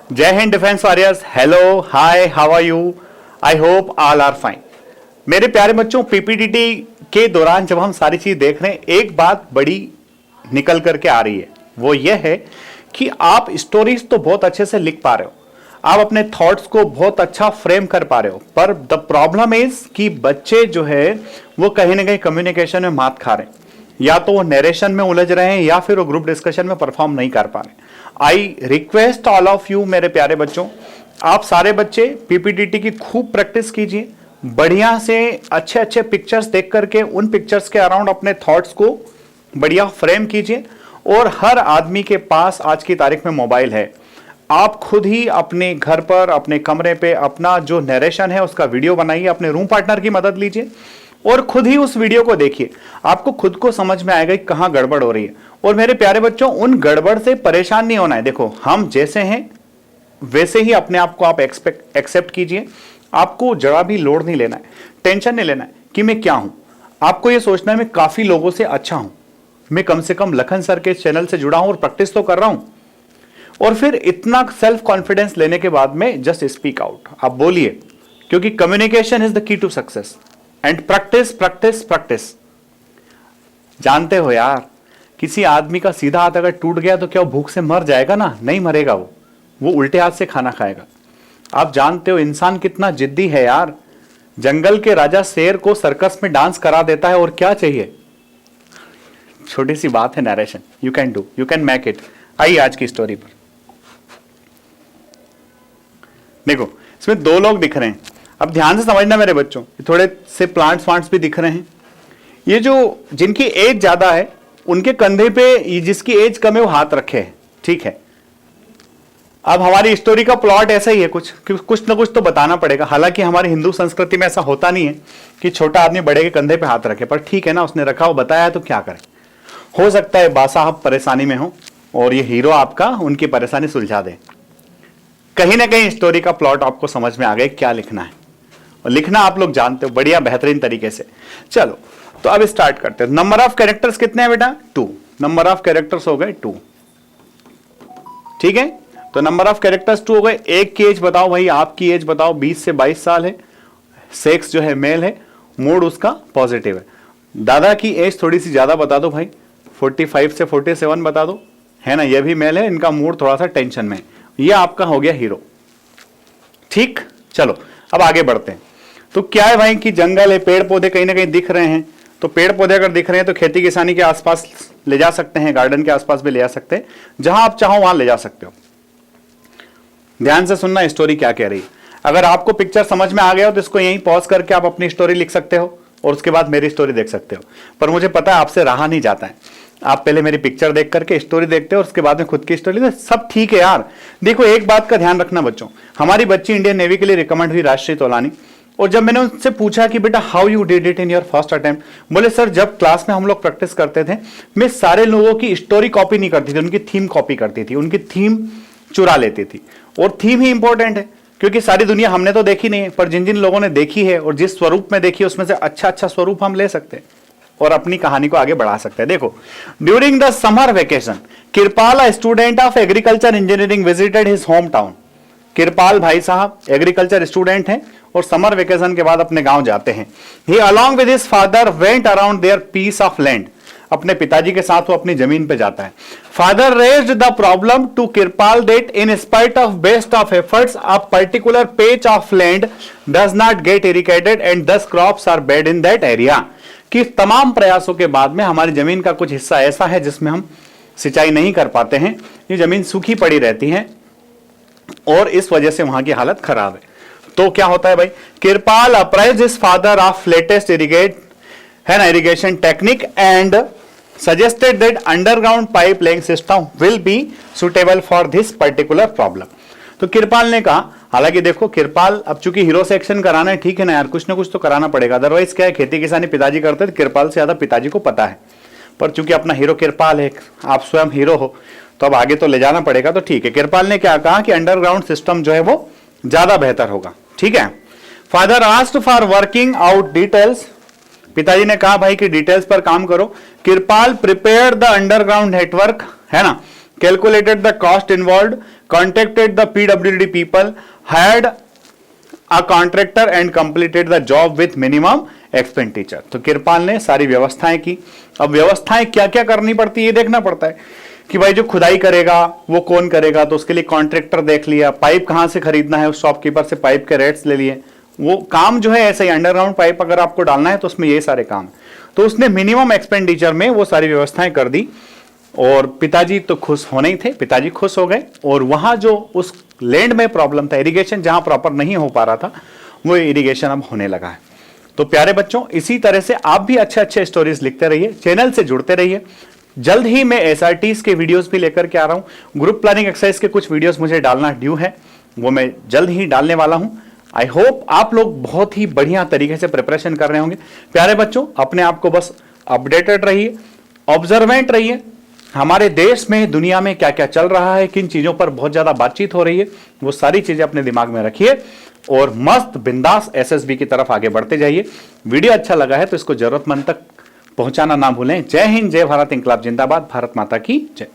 जय हिंद defence warriors. Hello, hi, how are you? I hope all are fine. मेरे प्यारे बच्चों, पीपीटीटी के दौरान जब हम सारी चीज देख रहे हैं, एक बात बड़ी निकल करके आ रही है। वो ये है कि आप स्टोरीज तो बहुत अच्छे से लिख पा रहे हो, आप अपने थॉट्स को बहुत अच्छा फ्रेम कर पा रहे हो, पर द प्रॉब्लम इज कि बच्चे जो है वो कहीं ना कहीं कम्युनिकेशन में मात खा रहे हैं, या तो वो नरेशन में उलझ रहे हैं या फिर वो ग्रुप डिस्कशन में परफॉर्म नहीं कर पा रहे। I request all of you मेरे प्यारे बच्चों, आप सारे बच्चे पीपीटीटी की खूब प्रैक्टिस कीजिए, बढ़िया से अच्छे अच्छे पिक्चर्स देख करके उन पिक्चर्स के अराउंड अपने थॉट्स को बढ़िया फ्रेम कीजिए। और हर आदमी के पास आज की तारीख में मोबाइल है, आप खुद ही अपने घर पर अपने कमरे पे अपना जो नरेशन है उसका वीडियो बनाइए, अपने रूम पार्टनर की मदद लीजिए और खुद ही उस वीडियो को देखिए। आपको खुद को समझ में आएगा कि कहां गड़बड़ हो रही है। और मेरे प्यारे बच्चों, उन गड़बड़ से परेशान नहीं होना है। देखो, हम जैसे हैं वैसे ही अपने आप को आप एक्सेप्ट कीजिए। आपको जरा भी लोड नहीं लेना है, टेंशन नहीं लेना है कि मैं क्या हूं। आपको यह सोचना है मैं काफी लोगों से अच्छा हूं, मैं कम से कम लखन सर के चैनल से जुड़ा हूं और प्रैक्टिस तो कर रहा हूं। और फिर इतना सेल्फ कॉन्फिडेंस लेने के बाद में जस्ट स्पीक आउट, आप बोलिए, क्योंकि communication is the key to success and practice practice practice. जानते हो यार, किसी आदमी का सीधा हाथ अगर टूट गया तो क्या वो भूख से मर जाएगा? ना, नहीं मरेगा, वो उल्टे हाथ से खाना खाएगा। आप जानते हो इंसान कितना जिद्दी है यार। जंगल के राजा शेर को सर्कस में डांस करा देता है, और क्या चाहिए? छोटी सी बात है, narration, you can do, you can make it. आइए आज की स्टोरी पर। देखो, इसमें दो लोग दिख रहे हैं। अब ध्यान से समझना मेरे बच्चों, थोड़े से प्लांट्स वांट्स भी दिख रहे हैं। ये जो जिनकी एज ज्यादा है उनके कंधे पे जिसकी एज कम है वो हाथ रखे हैं, ठीक है। अब हमारी स्टोरी का प्लॉट ऐसा ही है, कुछ ना कुछ तो बताना पड़ेगा। हालांकि हमारी हिंदू संस्कृति में ऐसा होता नहीं है कि छोटा आदमी बड़े के कंधे पे हाथ रखे, पर ठीक है ना, उसने रखा, वो बताया है तो क्या करें। हो सकता है बादशाह परेशानी में हो और ये हीरो आपका उनकी परेशानी सुलझा दे। कहीं ना कहीं स्टोरी का प्लॉट आपको समझ में आ गया क्या लिखना है, और लिखना आप लोग जानते हो बढ़िया बेहतरीन तरीके से। चलो, तो अब स्टार्ट करते हैं। नंबर ऑफ कैरेक्टर्स कितने हैं बेटा? 2। नंबर ऑफ कैरेक्टर्स हो गए 2, ठीक है। तो नंबर ऑफ कैरेक्टर्स 2 हो गए। एक की एज बताओ भाई, आपकी एज बताओ। 20 से 22 साल है, सेक्स जो है मेल है, मूड उसका पॉजिटिव है। दादा की एज थोड़ी सी ज्यादा बता दो भाई, 45 से 47 बता दो, है ना, ये भी मेल है, इनका मूड थोड़ा सा टेंशन में। ये आपका हो गया हीरो, ठीक। चलो अब आगे बढ़ते हैं। तो क्या है भाई कि जंगल है, पेड़ पौधे कहीं ना कहीं दिख रहे हैं। तो पेड़ पौधे अगर दिख रहे हैं तो खेती किसानी के आसपास ले जा सकते हैं, गार्डन के आसपास भी ले जा सकते हैं, जहां आप चाहो वहां ले जा सकते हो। ध्यान से सुनना स्टोरी क्या कह रही है। अगर आपको पिक्चर समझ में आ गया हो तो इसको यहीं पॉज करके आप अपनी स्टोरी लिख सकते हो और उसके बाद मेरी स्टोरी देख सकते हो। पर मुझे पता है आपसे रहा नहीं जाता है, आप पहले मेरी पिक्चर देख करके स्टोरी देखते हो और उसके बाद में खुद की स्टोरी दे। सब ठीक है यार। देखो, एक बात का ध्यान रखना बच्चों, हमारी बच्ची इंडियन नेवी के लिए रिकमेंड हुई, राष्ट्रीय तौलानी। और जब मैंने उनसे पूछा कि बेटा how you did it in your first attempt, बोले सर जब क्लास में हम लोग प्रैक्टिस करते थे, मैं सारे लोगों की स्टोरी कॉपी नहीं करती थी, उनकी थीम कॉपी करती थी, उनकी थीम चुरा लेती थी। और थीम ही इंपॉर्टेंट है, क्योंकि सारी दुनिया हमने तो देखी नहीं है, पर जिन जिन लोगों ने देखी है और जिस स्वरूप में देखी है उसमें से अच्छा अच्छा स्वरूप हम ले सकते हैं और अपनी कहानी को आगे बढ़ा सकते हैं। देखो, during the summer vacation Kirpal, a student of agriculture engineering, visited his home town. Kirpal भाई साहब एग्रीकल्चर स्टूडेंट हैं और समर वेकेशन के बाद अपने गांव जाते हैं। He along with his father went around their piece of land. अपने पिताजी के साथ वो अपनी जमीन पे जाता है। Father raised the problem to Kirpal that in spite of best of efforts a particular patch of land does not get irrigated and thus crops are bad in that area. कि तमाम प्रयासों के बाद में हमारी जमीन का कुछ हिस्सा ऐसा है जिसमें हम सिंचाई नहीं कर पाते हैं, ये जमीन सूखी पड़ी रहती है और इस वजह से वहां की हालत खराब है। तो क्या होता है भाई, Kirpal apprise his father of latest irrigation technique and suggested that underground pipe laying system will be suitable for this particular problem। तो किरपाल ने कहा, हालांकि देखो किरपाल अब चूंकि हीरो से एक्शन कराना है, ठीक है ना यार, कुछ ना कुछ तो कराना पड़ेगा, अदरवाइज क्या है, खेती किसानी पिताजी करते थे, किरपाल से ज्यादा पिताजी को पता है। पर चूंकि अपना हीरो किरपाल है, आप स्वयं हीरो हो, तो अब आगे तो ले जाना पड़ेगा। तो ठीक है, किरपाल ने क्या कहा कि अंडरग्राउंड सिस्टम जो है वो ज्यादा बेहतर होगा, ठीक है। Father asked for working out details, पिताजी ने कहा भाई कि डिटेल्स पर काम करो। Kirpal prepare the underground network, है ना, calculated the cost involve, contacted the PWD people, hired a contractor and completed the job with minimum expenditure. तो किरपाल ने सारी व्यवस्थाएं की। अब व्यवस्थाएं क्या क्या करनी पड़ती है ये देखना पड़ता है कि भाई जो खुदाई करेगा वो कौन करेगा, तो उसके लिए कॉन्ट्रैक्टर देख लिया, पाइप कहां से खरीदना है उस शॉपकीपर से पाइप के रेट्स ले लिए। वो काम जो है ऐसे ही, अंडरग्राउंड पाइप अगर आपको डालना है तो उसमें ये सारे काम। तो उसने मिनिमम एक्सपेंडिचर में वो सारी व्यवस्थाएं कर दी और पिताजी तो खुश होने ही थे, पिताजी खुश हो गए। और वहां जो उस लैंड में प्रॉब्लम था, इरिगेशन जहां प्रॉपर नहीं हो पा रहा था, वो इरिगेशन अब होने लगा है। तो प्यारे बच्चों, इसी तरह से आप भी अच्छे अच्छे स्टोरीज लिखते रहिए, चैनल से जुड़ते रहिए। जल्द ही मैं एसआरटीज के वीडियोस भी लेकर के आ रहा हूं। ग्रुप प्लानिंग एक्सरसाइज के कुछ वीडियोस मुझे डालना ड्यू है, वो मैं जल्द ही डालने वाला हूं। आई होप आप लोग बहुत ही बढ़िया तरीके से प्रिपरेशन कर रहे होंगे। प्यारे बच्चों, अपने आप को बस अपडेटेड रहिए, ऑब्जर्वेंट रहिए। हमारे देश में, दुनिया में क्या क्या चल रहा है, किन चीजों पर बहुत ज्यादा बातचीत हो रही है, वो सारी चीजें अपने दिमाग में रखिए और मस्त बिंदास एसएसबी की तरफ आगे बढ़ते जाइए। वीडियो अच्छा लगा है तो इसको जरूरतमंद तक पहुंचाना ना भूलें। जय हिंद, जय भारत, इंकलाब जिंदाबाद, भारत माता की जय।